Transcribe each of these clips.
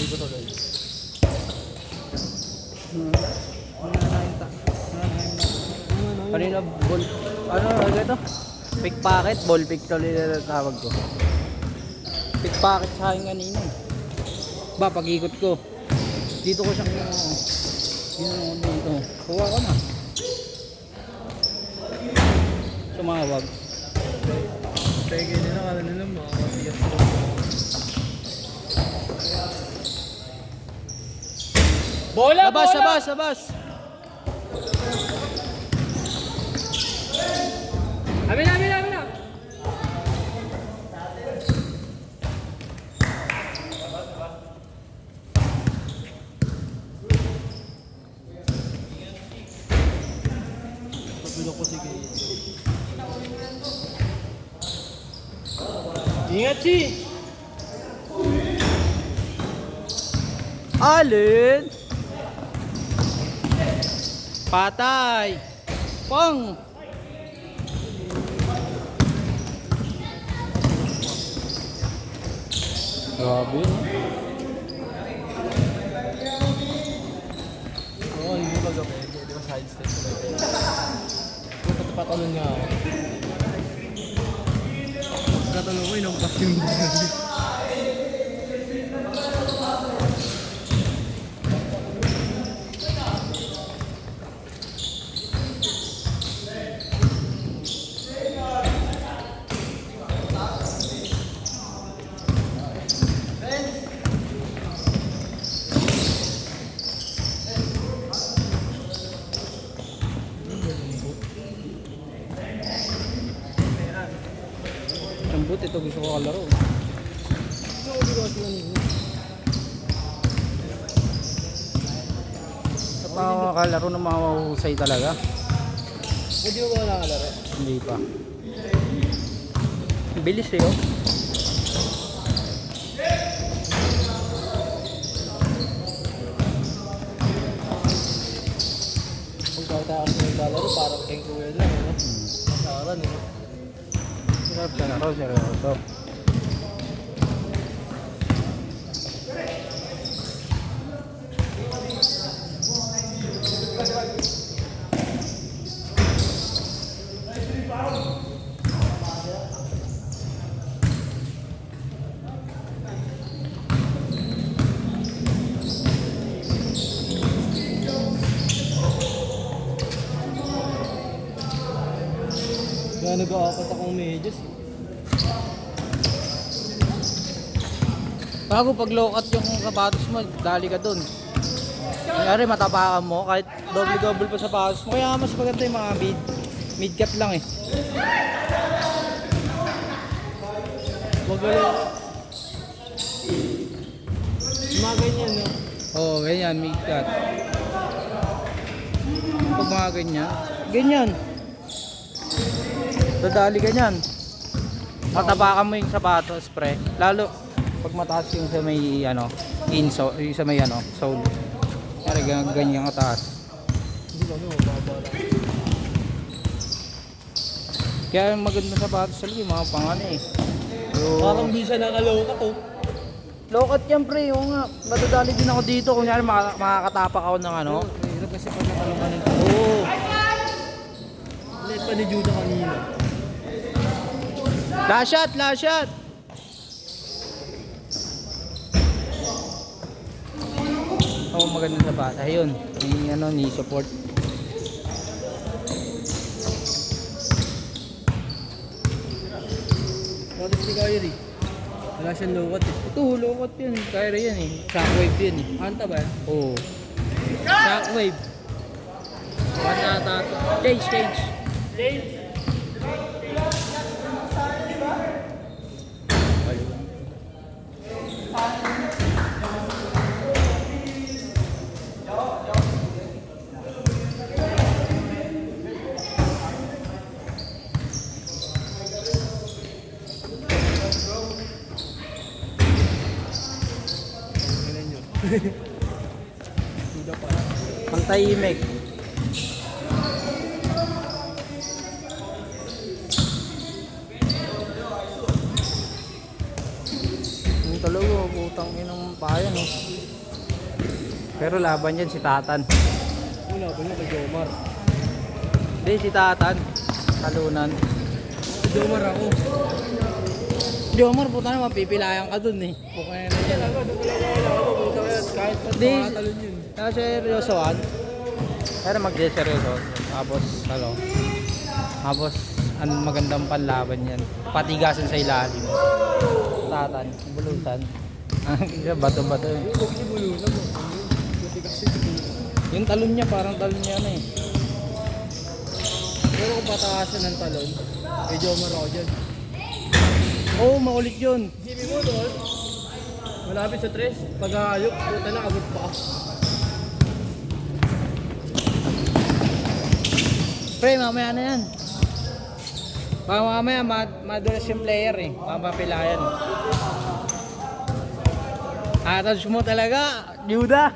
ko tuloy. Kanina ball, ano ito? Pickpocket, ball pick tuloy na tawag ko. Pickpocket sa akin kanina eh. Ba, pag-ikot ko. Dito ko siyang dito. Kuha ko na. Sumawag. Pege nila, kala nila mga matigas ko. Bola! Labas, bola! labas, labas! Amin na, amin na, amin na! Pagulok ko sige. Ingat si! Alin? Patay! Pong! Grabe. Oo, hindi mo kagabi. Di ba side step ko lang. Kung patalon niya ako. Katalon ko, inampas yung buhay. Sambut, ito gusto ko kalaro. Gusto ko bigawas lang yun. Sa pa ako kalaro ng mga mahusay talaga. Hindi mo ba nakalaro? Hindi pa. Bilis eh oh. Pagkatakas mo yung lalaro, parang keng kuya lang, ano? Masaran, eh. Sarap sa laro, seryoso. Kaya nag-aapat akong medyas, eh. Bago pag low cut yung sapatos mo, dali ka dun. Kunyari matapakan mo, kahit double-double pa sapatos mo. Kaya mas maganda yung mga mid-cut lang eh. Wag galaw. Mga ganyan, no? Oo, ganyan, mid-cut. Pag mga ganyan, ganyan. Dadali ganyan. Matapakan mo yung sapatos, pre. Lalo pag mataas yung sa may ano, insole, yung sa may ano, sole. Kaya ganyan kataas. Hindi kami mababa lang. Kaya maganda sapatos sa mga pangano eh. So, Parang di siya nakaloka to. low cut yan pre, yung nga. Madadali din ako dito. Kunyari makakatapak ako ng ano. Hirap kasi pag nakalungan ng Oo. Ulit pa ni Judah kanina. Last shot, last shot. Oo, magandang sapatos. Ayun, may ano, ni support. Bakit si Kyrie? Wala siyang lowat, eh. Ito, low cut yun. Kyrie yan eh. Shockwave yun eh. Anta ba yan? Oo. Shockwave. One ata. Change, change. Judah pa. Pantahimik. Yung talaga, puta. Putang inong payo, no? Pero laban yan si Tatan. Wala ba yun kay Jomar? Hindi, si Tatan. Talunan. Kay Jomar ako. Di Omar, puta na, mapipilayan ka dun eh. Pukaya na yan. Kahit pa Di, tumatalon yun. seryosoan. Pero mag-seryoso. Tapos, tapos, magandang panlaban yan. Patigasan sa ilalim. Tatan, bulutan. Bato-bato yun. Huwag niyo bulunan mo. Buti kasi Yung talon niya, parang talon niya na eh. pero kung pataasan ng talon, kay Jomar ako dyan. Oo, maulit yun. Isipin mo doon, malapit sa tres, pag-aayok, puta na, abot pa. Pre, mamaya na yan. Mamaya, madulas yung player eh. Papapilayan. Touch mo talaga, Yuda.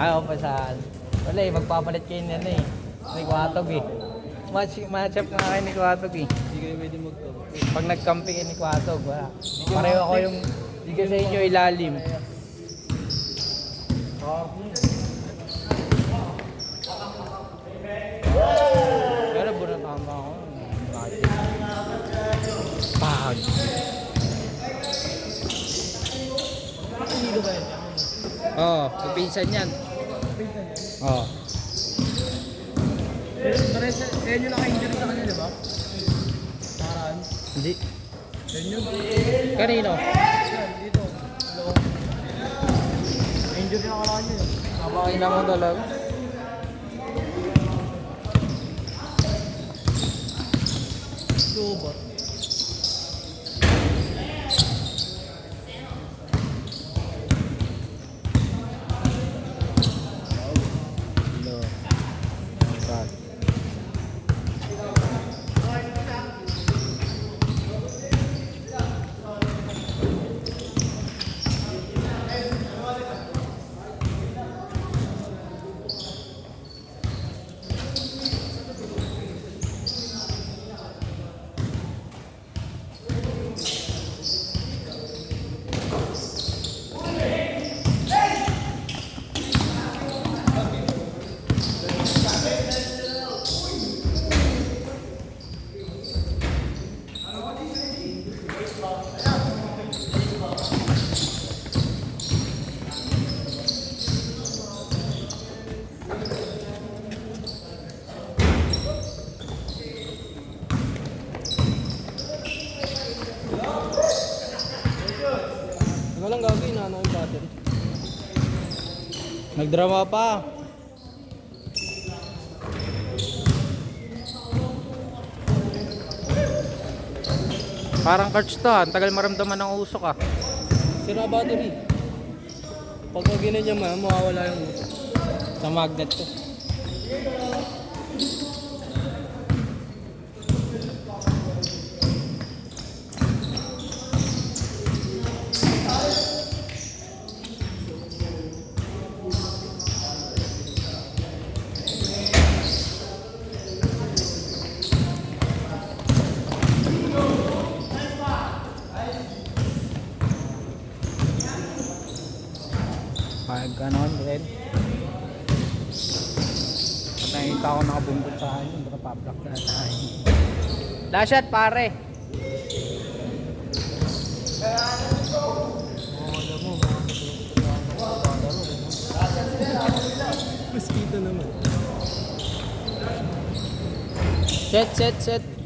Ayaw pa saan. Wala eh, magpapalit kayo na eh. Ni Kuwatog eh. Match-up nga kayo ni Kuwatog eh. Hindi kayo pwede magtawa. Pag nag-camping kayo ni Kuwatog, wala. Pareho ako yung, di ka sa inyo ilalim. Pero bunatama ako. Pag. Hilo ba yan? Oo, magpinsan yan. Oo. Yan yung naka-injury sa kanya, di ba? Paraan. Hindi. Yan yun. Kanino? Yan, dito. Loob. Injury na kailangan niya yun. Napakina mo talaga. Super. Hello. Pag. Walang gagawin na yung battery. Nagdrama pa. Parang cards to ah. Ang tagal maramdaman ng usok ah. Sira battery. Pagka ginanyan mo, mawawala yung Sa magnet to. Pag ganon din. Pag nakita ko nakabumbot sa akin, baka pa-block na tayo. Dashot pare! mosquito naman. Set.